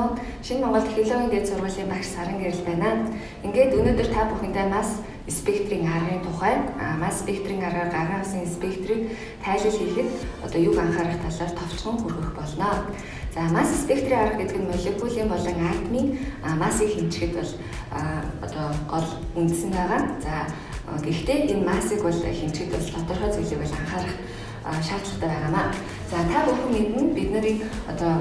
уу? Шинэ Монгол технологийн дэд сургуулийн багш Саран Гэрэл байна. Ингээд өнөөдөр та бүхэндээ масс спектрийн аргын тухай, масс спектрийн аргаар гарган авсан спектрийг тайлал хийхэд одоо юг анхаарах талаар товчхон хүргэх болно. За масс спектрийн арга гэдэг нь молекулын болон атомын массыг хэмжихэд бол одоо гол үндсэн байгаа. За гэхдээ энэ массыг бол хэмжихэд бол тодорхой зүйлийг бол анхаарах шаардлагатай байгаамаа. За та бүхэн мэднэ бид нарын одоо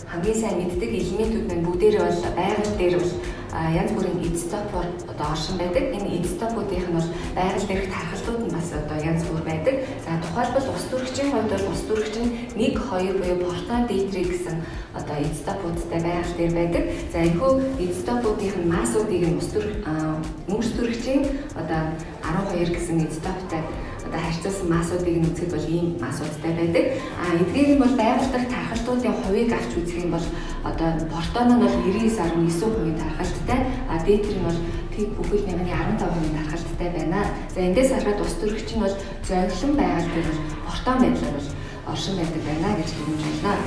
хамгийн сайн мэддэг элементүүд маань бүгдээрээ бол байгаль дээр бол янз бүрийн изотопоор одоо оршин байдаг. Энэ изотопуудынх нь бол байгаль дээрх тархалтууд нь бас одоо янз бүр байдаг. За тухайлбал ус төрөгчийн хувьд бол ус төрөгч нь 1, 2 буюу протон, дейтрий гэсэн одоо изотопуудтай байгаль дээр байдаг. За энэхүү изотопуудынх нь массуудыг нь мөнгөс төрөгчийн одоо 12 гэсэн изотоптай одоо харьцуулсан массуудыг үзэхэд бол ийм массуудтай байдаг. Эдгээр нь бол байгаль дахь тархалтуудын хувийг авч үзэх юм бол одоо протон нь бол 99.9% тархалттай, дейтрий нь бол бүхэл 15% тархалттай байна. За эндээс харахад ус төрөгч нь бол зовлон байгаль дээр бол протон байдлаар бол оршин байдаг байна гэж хэлж байна.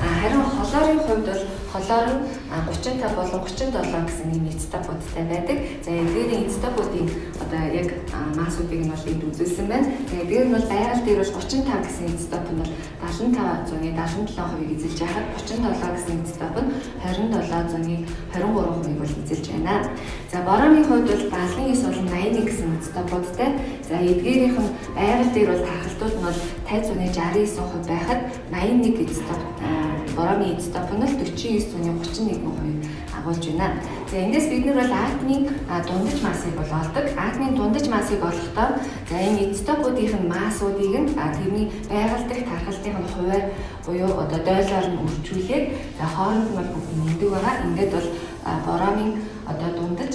Харин холоорын хувьд бол холоор нь 35 болон 37 гэсэн ийм изотопуудтай байдаг. За эдгээрийн изотопуудын одоо яг массуудыг нь бол энд үзүүлсэн байна. За эдгээр нь бол байгаль дээр бол 35 гэсэн изотоп нь бол 75.77% эзэлж байхад 37 гэсэн изотоп нь 27.23% бол эзэлж байна. За боромын хувьд бол 79 болон 81 гэсэн изотопуудтай. За эдгээрийнх нь байгаль дээр бол тархалтууд нь бол 50.69% байхад 81 изотоп боромын изотоп нь л 49.31% агуулж байна. За эндээс бид нар бол атомын дундаж массыг бол олдог. Атомын дундаж массыг олохдоо за энэ изотопуудынх нь массуудыг нь тэрний байгаль дахь тархалтын хуваар буюу одоо дойлоор нь үржүүлээд за хооронд нь бүгд нэмдэг байгаа. Ингээд бол боромын одоо дундаж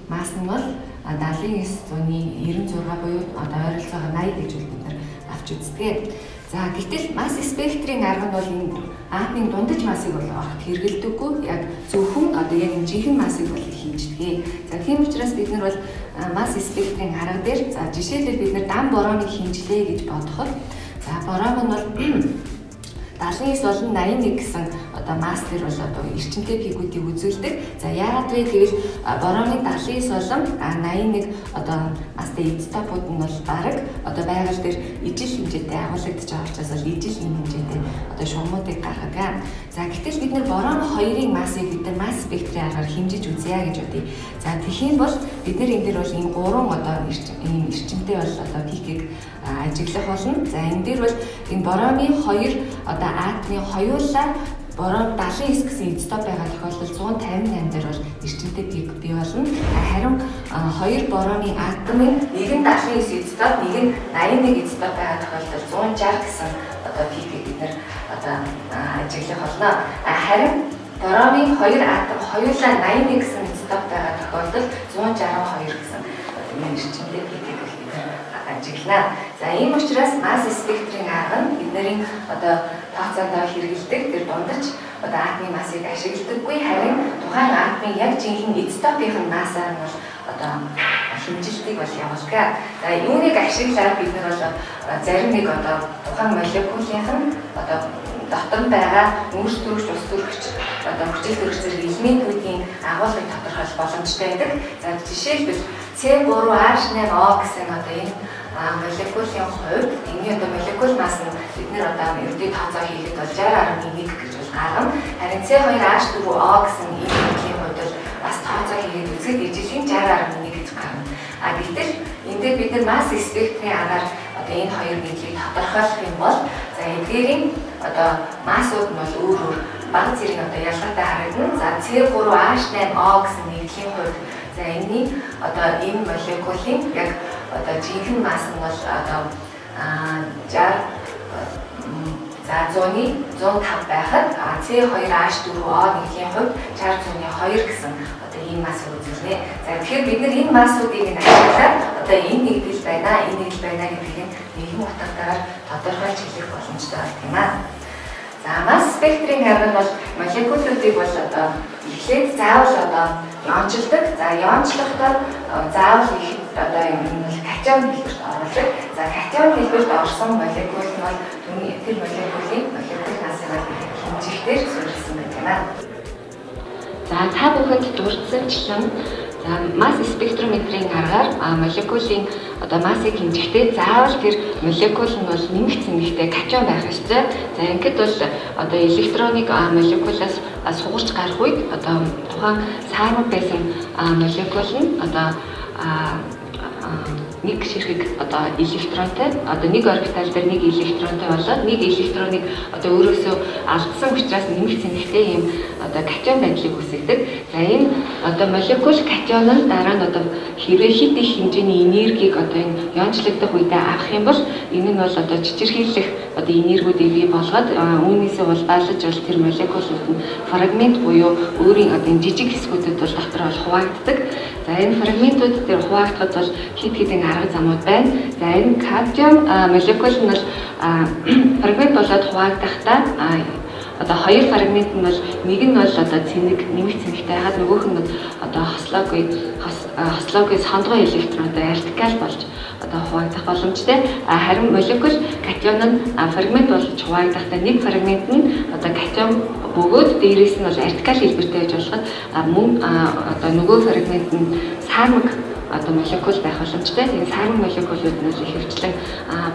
масс нь бол 79.96 буюу одоо ойролцоогоо 80 гэж бид нар авч үздэг. За гэтэл масс спектрийн арга нь бол энэ атомын дундаж массыг бол олоход хэрэгэлдэггүй. Яг зөвхөн одоо яг энэ жинхэнэ массыг бол хэмждэг. За тийм учраас бид нар бол масс спектрийн арга дээр за жишээлбэл бид нар дан боромыг хэмжлээ гэж бодоход за бором нь бол 79 болон 81 гэсэн одоо масс дээр бол одоо эрчимтэй пигүүдийг үзүүлдэг. За яагаад вэ гэвэл боромын 79 болон 81 одоо масстай изотопууд нь бол бараг одоо байгаль дээр ижил хэмжээтэй агуулгадж байгаа учраас бол ижил хэмжээтэй одоо шугамуудыг гаргадаг. За гэтэл бид нар бором 2-ын массыг бид нар масс спектрийн аргаар хэмжиж үзье гэж бодъё. За тэгхийн бол бид нар энэ дээр бол энэ 3 одоо ийм эрчимтэй бол одоо пикийг ажиглах болно. За энэ дээр бол энэ боромын 2 одоо атомын хоёулаа бором 79 гэсэн изотоп байгаа тохиолдолд 158 дээр бол эрчимтэй пик бий болно. Харин 2 боромын атомын нэг нь 79 изотоп, нэг нь 81 изотоп байгаа тохиолдолд 160 гэсэн одоо пикийг бид нар одоо ажиглах болно. Харин боромын 2 атом хоёулаа 81 гэсэн изотоп байгаа тохиолдолд 162 гэсэн энэ эрчимтэй пикийг бид нар ажиглана. За ийм учраас масс спектрийн арга нь бидний одоо тооцоодоо хэрэгэлдэг тэр дундаж одоо атомын массыг ашигладаггүй. Харин тухайн атомын яг жинхэнэ изотопын массаар нь бол одоо хэмжилтийг бол явуулдаг. За юуныг ашиглаад бид нар бол зарим нэг одоо тухайн молекулынх нь одоо дотор байгаа мөнгөс төрөгч, ус төрөгч, одоо хүчил төрөгч зэрэг элементүүдийн агуулгыг тодорхойлох боломжтой байдаг. За жишээлбэл C3H8O гэсэн одоо энэ молекулын хувьд энэ одоо молекул масс нь бид нэр одоо ердөө тооцоо хийхэд бол 60.1 гэж бол гаргана. Харин C2H4O гэсэн энэ молекулын хувьд бол бас тооцоо хийгээд үзэхэд ижилхэн 60.1 гэж гарна. Гэтэл энэ дээр бид нар масс спектрийн аргаар одоо энэ хоёр нийтлийг тодорхойлох юм бол за эдгээрийн одоо массууд нь бол өөр өөр бага зэрэг одоо ялгаатай харагдана. За C3H8O гэсэн нийтлийн хувьд за энэний одоо энэ молекулын яг одоо жинхэнэ масс нь бол одоо 60 за 105 байхад C2H4O нэгний хувьд 60.2 гэсэн одоо ийм масс үзүүлнэ. За тэгэхээр бид нар энэ массуудыг ашиглаад одоо энэ нэгдэл байна, энэ нэгдэл байна гэдгийг нэгэн утгатаар тодорхойлж хэлэх боломжтой байна тийм аа. За масс спектрийн арга нь бол молекулуудыг бол одоо эхлээд заавал одоо иончилдаг. За иончлохдоо заавал их одоо энэ катион хэлбэрт оруулдаг. За катион хэлбэрт орсон молекул нь бол тэр молекулын массыг хэмжих дээр суурилсан байна. За та бүхэнд дурдсанчлан за масс спектрометрийн аргаар молекулын одоо массыг хэмжихдээ заавал тэр молекул нь бол нэмэгдсэн нэгтэй катион байх ёстой. За ингээд бол одоо электроныг молекулаас сугарч гарах үед одоо тухайн саармаг байсан молекул нь одоо нэг ширхэг одоо электронтой одоо нэг орбитал дээр нэг электронтой болоод нэг электроныг одоо өөрөөсөө алдсан учраас нэмэгдсэн нэгтэй юм одоо катион байдлыг үүсгэдэг. За энэ одоо молекул катион нь дараа нь одоо хэрвээ хэд их хэмжээний энергийг одоо энэ иончлогдох үедээ авах юм бол энэ нь бол одоо чичирхийлэх одоо энергиудыг бий болгоод үүнээсээ бол балж бол тэр молекулууд нь фрагмент буюу өөрийн одоо энэ жижиг хэсгүүдэд бол дотор бол хуваагддаг. За энэ фрагментууд дээр хуваагдахад бол хэд хэдэн арга замууд байна. За энэ катион молекул нь бол фрагмент болоод хуваагдахтаа одоо хоёр фрагмент нь бол нэг нь бол одоо цэник нэмэгдсэн цэнэгтэй хагаад нөгөөх нь одоо хослоогүй сондгой электронтой вертикал болж одоо хуваагдах боломжтой. Харин молекул катион нь фрагмент болж хуваагдахтаа нэг фрагмент нь одоо катион бөгөөд дээрээс нь бол вертикал хэлбэртэй байж болоход мөн одоо нөгөө фрагмент нь саармаг одоо молекул байх боломжтой. Тэгээд сармаг молекулууд нь ихэвчлэн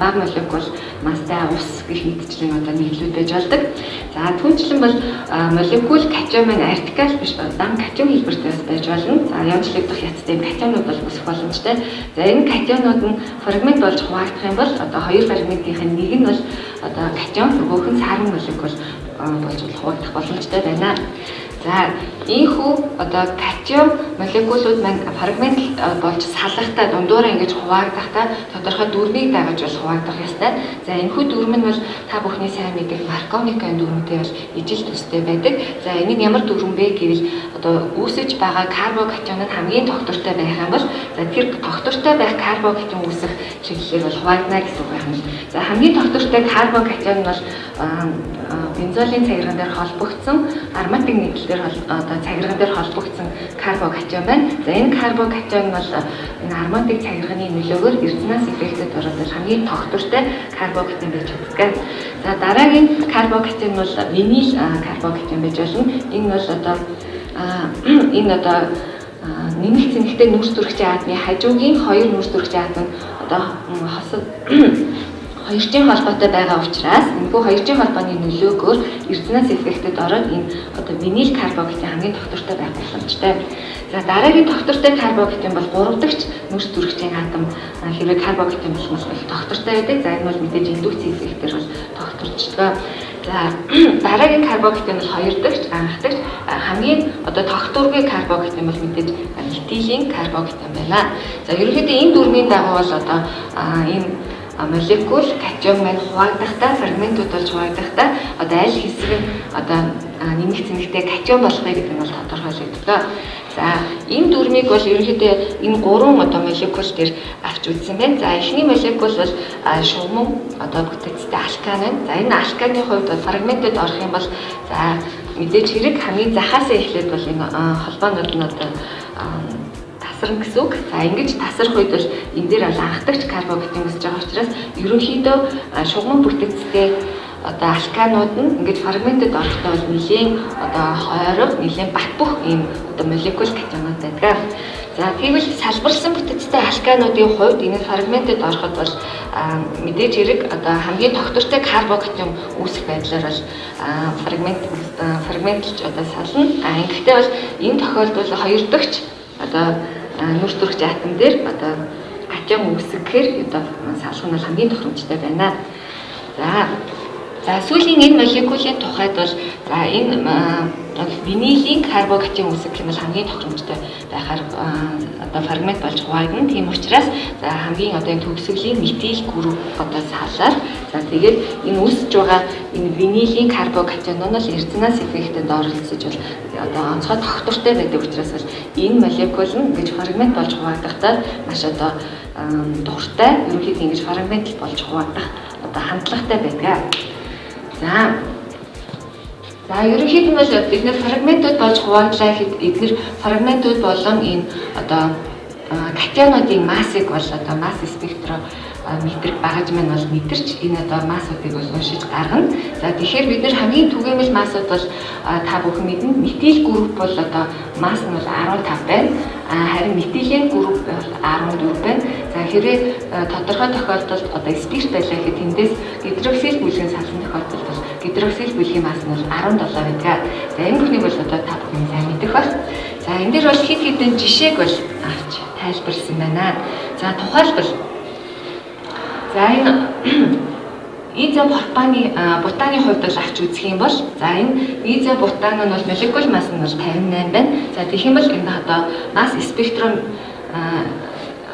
бага молекул мастай ус гэх мэтчлэн одоо нийлүүд байж болдог. За түүнчлэн бол молекул катион маань вертикал биш дан катион хэлбэртэй байж болно. За янзлагдах яцтай катионууд бол өсөх боломжтой. За энэ катионууд нь фрагмент болж хуваагдах юм бол одоо хоёр фрагментийн нэг нь бол одоо катион нөгөөх нь сармаг молекул болж хуваагдах боломжтой байна. За ийхүү одоо катион молекулууд маань фрагмент болж салахтаа дундуураа ингэж хуваагдахтаа тодорхой дүрмийг дагаж бол хуваагдах ёстой. За энэхүү дүрм нь бол та бүхний сайн мэддэг Марковникийн дүрмтэй бол ижил төстэй байдаг. За энийг ямар дүрм бэ гэвэл одоо үүсэж байгаа карбокатион нь хамгийн тогтвортой байх юм бол за тэр тогтвортой байх карбокатион үүсэх чиглэлээр бол хуваагдана гэсэн үг байна. За хамгийн тогтвортой карбокатион нь бол бензолын цагирган дээр холбогдсон ароматик нийтлэлээр одоо цагирган дээр холбогдсон карбокатион байна. За энэ карбокатион нь бол энэ ароматик цагирганы нөлөөгөөр резонанс эффектэд ороод хамгийн тогтвортой карбокатион байж чаддаг. За дараагийн карбокатион нь бол винил карбокатион байж болно. Энэ бол одоо нэмэлт цэнэгтэй нүүрс төрөгчийн атомын хажуугийн хоёр нүүрс төрөгчийн атом одоо хоёрчийн холбоотой байгаа учраас энэхүү хоёрчийн холбооны нөлөөгөөр резонанс эффектэд ороод энэ одоо винил карбокатион хамгийн тогтвортой байх боломжтой. За дараагийн тогтвортой карбокатион бол 3 дахь нүүрс төрөгчийн атом хэрвээ карбокатион болох бол тогтвортой байдаг. За энэ бол мэдээж индукцийн эффектээр бол тогтворчдаг. За дараагийн карбокатион бол 2 дахь анх дахь хамгийн одоо тогтворгүй карбокатион бол мэдээж этилийн карбокатион байна. За ерөнхийдөө энэ дүрмийн дагуу бол одоо энэ молекул катион маань хуваагдахтаа фрагментууд болж хуваагдахтаа одоо аль хэсэг нь одоо нэмэгдсэн цэнэгтэй катион болохыг гэдэг нь бол тодорхойлогддог. За энэ дүрмийг бол ерөнхийдөө энэ 3 одоо молекул дээр авч үзсэн байна. За эхний молекул бол шугам одоо бүтэцтэй алкан байна. За энэ алканы хувьд фрагментод орох юм бол за мэдээж хэрэг хамгийн захаасаа эхлээд бол энэ холбоонууд нь одоо тасарна гэсэн үг. За ингэж тасрах үед бол энэ дээр бол анхдагч карбокатион үүсэж байгаа учраас ерөнхийдөө шугам бүтэцтэй одоо алканууд нь ингэж фрагментэд орохдоо бол нэлийн одоо хойрог, нэлийн бат бөх ийм одоо молекул катионууд байдаг. За тэгвэл салбарсан бүтэцтэй алкануудын хувьд энэ фрагментэд ороход бол мэдээж хэрэг одоо хамгийн тогтвортой карбокатион үүсэх байдлаар бол фрагментлж одоо сална. Гэхдээ бол энэ тохиолдолд хоёр дахь одоо нүүрс төрөгчийн атом дээр одоо катион үүсгэхээр одоо салах нь хамгийн тохиромжтой байна. За сүүлийн энэ молекулын тухайд бол за энэ винилийн карбокатион үүсгэх юм бол хамгийн тохиромжтой байхаар одоо фрагмент болж хуваагдана. Тийм учраас за хамгийн одоо энэ төгсгөлийн метил групп одоо салаар за тэгээд энэ үүсэж байгаа энэ винилийн карбокатион нь бол резонанс эффектэд оролцож бол одоо онцгой тогтвортой байдаг учраас бол энэ молекул нь ингэж фрагмент болж хуваагдахтаа маш одоо дуртай ерөнхийдөө ингэж фрагмент болж хуваагдах одоо хандлагатай байдаг. За ерөнхийдөө бол бид нэр фрагментууд болж хуваагдлаа гэхэд эдгээр фрагментууд болон энэ одоо катионуудын массыг бол одоо масс спектро мэдрэг багаж маань бол мэдэрч энэ одоо массуудыг бол уншиж гаргана. За тэгэхээр бид нар хамгийн түгээмэл массууд бол та бүхэн мэднэ. Метил групп бол одоо масс нь бол 15 байна. Харин метилийн групп бол 14 байна. За хэрвээ тодорхой тохиолдолд одоо спирт байлаа гэхэд тэндээс гидроксил бүлгийн салсан тохиолдолд бол гидроксил бүлгийн масс нь бол 17 байдаг. За энэ бүхнийг бол одоо та бүхэн сайн мэдэх байх. За энэ дээр бол хэд хэдэн жишээг бол авч тайлбарласан байна. За тухайлбал за энэ изобутаны хувьд бол авч үзэх юм бол за энэ изобутан нь бол молекул масс нь бол 58 байна. За тэгэх юм бол энэ одоо масс спектрум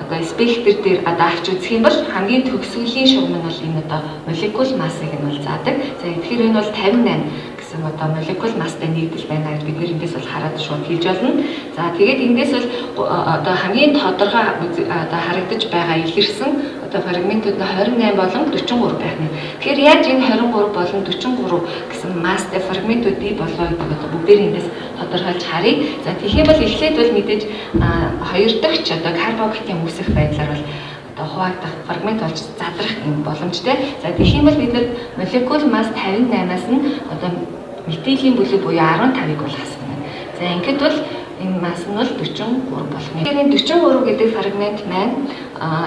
одоо спектр дээр одоо авч үзэх юм бол хамгийн төгсгөлийн шугам нь бол энэ одоо молекул массыг нь бол заадаг. За тэгэхээр энэ бол 58 гэсэн одоо молекул масстай нэгдэл байна гэж бид нэр эндээс бол хараад шууд хэлж болно. За тэгээд эндээс бол одоо хамгийн тодорхой одоо харагдаж байгаа илэрсэн одоо фрагментууд нь 28 болон 43 байх нь. Тэгэхээр яаж энэ 23 болон 43 гэсэн масстай фрагментууд бий болоо гэдэг одоо бүгдээр эндээс тодорхойлж харъя. За тэгэх юм бол эхлээд бол мэдээж хоёр дахь одоо карбоксилын үүсэх байдлаар бол одоо хуваагдах фрагмент болж задрах юм боломжтой. За тэгэх юм бол бид нар молекул масс 58-аас нь одоо метилийн бүлэг буюу 15-ыг бол хасна. За ингээд бол энэ масс нь бол 43 болох нь. Тэгэхээр энэ 43 гэдэг фрагмент маань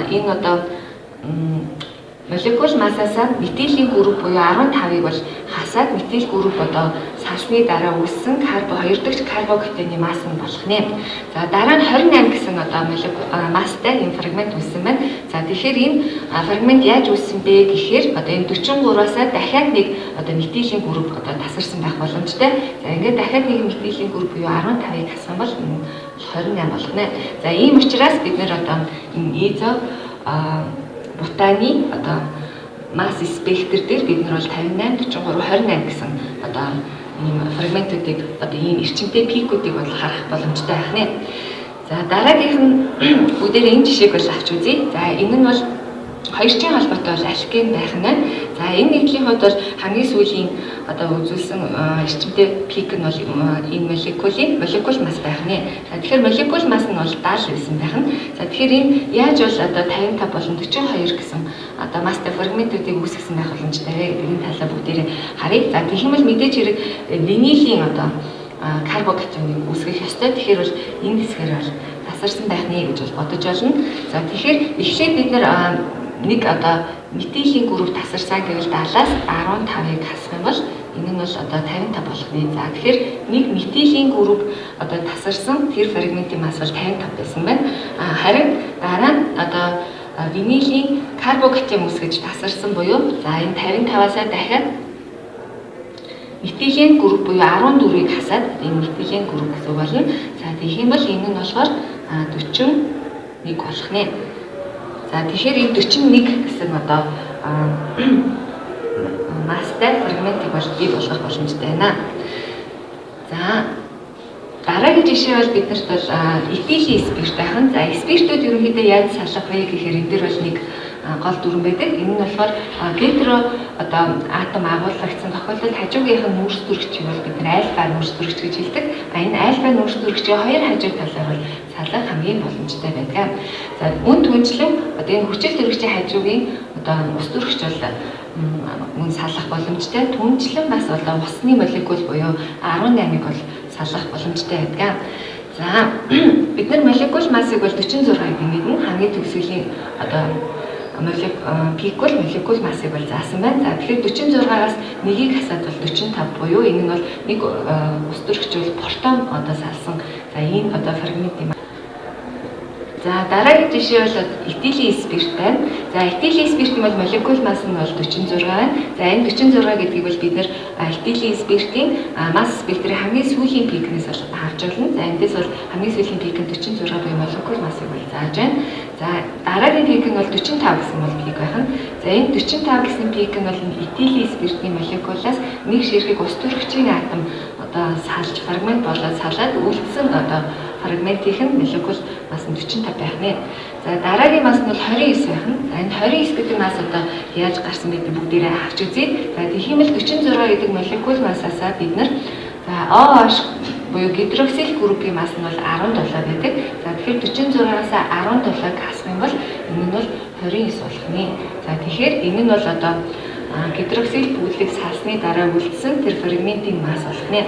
энэ одоо молекул массасаа метилийн групп буюу 15-ыг бол хасаад метил групп одоо салшны дараа үүссэн хоёр дахь карбоксилын масс нь болох нэ. За дараа нь 28 гэсэн одоо масстай энэ фрагмент үүссэн байна. За тэгэхээр энэ фрагмент яаж үүссэн бэ гэхээр одоо энэ 43-аас дахиад нэг одоо метилийн групп одоо тасарсан байх боломжтой. За ингээд дахиад нэг метилийн групп буюу 15-ыг хассан бол 28 болох нэ. За ийм учраас бид нэр одоо энэ изо бутаны одоо масс спектр дээр бид нар бол 58, 43, 28 гэсэн одоо ийм фрагментуудыг одоо ийм эрчимтэй пикүүдийг бол харах боломжтой байх нэ. За дараагийнх нь бүгдээр энэ жишээг бол авч үзье. За энэ нь бол хоёрчийн холбоотой бол алкен байх нь. За энэ нэгдлийн хувьд бол хамгийн сүүлийн одоо үзүүлсэн эрчимтэй пик нь бол энэ молекул масс байх нь. За тэгэхээр молекул масс нь бол 79 байх нь. За тэгэхээр энэ яаж бол одоо 55 болон 42 гэсэн одоо масстай фрагментуудыг үүсгэсэн байх боломжтой вэ гэдэг энэ талаа бүгдээрээ харъя. За тэгэх юм бол мэдээж хэрэг винилийн одоо карбоксилыг үүсгэх ёстой. Тэгэхээр бол энэ хэсгээр бол тасарсан байх нэ гэж бол бодож байна. За тэгэхээр эхлээд бид нэг одоо метилийн групп тасарсан гэвэл 70-аас 15-ыг хасах юм бол энэ нь бол одоо 55 болох нэ. За тэгэхээр нэг метилийн групп одоо тасарсан тэр фрагментийн масс бол 55 байсан байна. Харин дараа нь одоо винилийн карбоксилыг үүсгэж тасарсан буюу за энэ 55-аас дахиад метилийн групп буюу 14-ийг хасаад энэ метилийн групп гэсэн болно. За тэгэх юм бол энэ нь болохоор 41 болох нэ. За тэгэхээр энэ 41 гэсэн одоо масстай фрагментыг бол бий болгох боломжтой байна. За дараагийн жишээ бол биднэрт бол этилийн спирт байх нь. За спиртүүд ерөнхийдөө яаж салах вэ гэхээр энэ дэр бол нэг гол дүрэн байдаг. Энэ нь болохоор гетеро одоо атом агуулгагдсан тохиолдолд хажуугийнх нь нүүрс дүрэгчийг бол бид нар альфа нүүрс дүрэгч гэж хэлдэг. Энэ альфа нүүрс дүрэгчийн хоёр хажуу талаар бол салах хамгийн боломжтой байдаг. За үн түнчлэн одоо энэ хүчил дүрэгчийн хажуугийн одоо ус дүрэгч бол мөн салах боломжтой. Түнчлэн бас одоо усны молекул буюу 18-ыг бол салах боломжтой байдаг. За бид нар молекул массыг бол 46-ыг мэднэ. Хамгийн төгсгөлийн одоо пик бол молекул массыг бол заасан байна. За тэгэхээр 46-аас нэгийг хасаад бол 45 буюу энэ нь бол нэг ус төрөгч бол протон одоо салсан. За энэ одоо фрагмент юм. За дараагийн жишээ бол этилийн спирт байна. За этилийн спиртийн бол молекул масс нь бол 46 байна. За энэ 46 гэдгийг бол бид нэр этилийн спиртийн масс спектрийн хамгийн сүүлийн пикнээс бол харж байна. За эндээс бол хамгийн сүүлийн пик нь 46 буюу молекул массыг бол зааж байна. За дараагийн пик нь бол 45 гэсэн бол пик байх нь. За энэ 45 гэсэн пик нь бол этилийн спиртийн молекулаас нэг ширхэг ус төрөгчийн атом одоо салж фрагмент болоод салаад үлдсэн одоо фрагментийнх нь молекул масс нь 45 байх нэ. За дараагийн масс нь бол 29 байх нь. За энэ 29 гэдэг масс одоо яаж гарсан бэ гэдэг бүгдээрээ авч үзье. За тэгэх юм бол 46 гэдэг молекул массасаа бид нар за OH буюу гидроксил группийн масс нь бол 17 байдаг. За тэгэхээр 46-аас 17-г хасах юм бол Энэ нь бол 29 болох нэ. За тэгэхээр энэ нь бол одоо гидроксил бүлэг салсны дараа үлдсэн тэр фрагментийн масс болох нэ.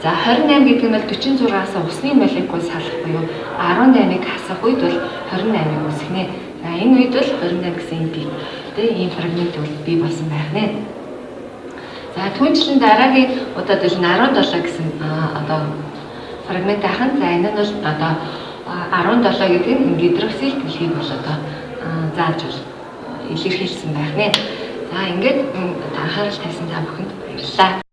За 28 гэдэг нь бол 46-аас усны молекул салах буюу 18-ыг хасах үед бол 28-ыг үүсэх нэ. За энэ үед бол 28 гэсэн ийм фрагмент бий болсон байх нэ. За түүнчлэн дараагийн удаад бол 17 гэсэн одоо фрагмент ахын. За энэ нь бол одоо 17 гэдэг нь гидроксил бүлгийг бол одоо зааж илэрхийлсэн байх нэ. За ингээд анхаарал тавьсан та бүхэнд баярлалаа.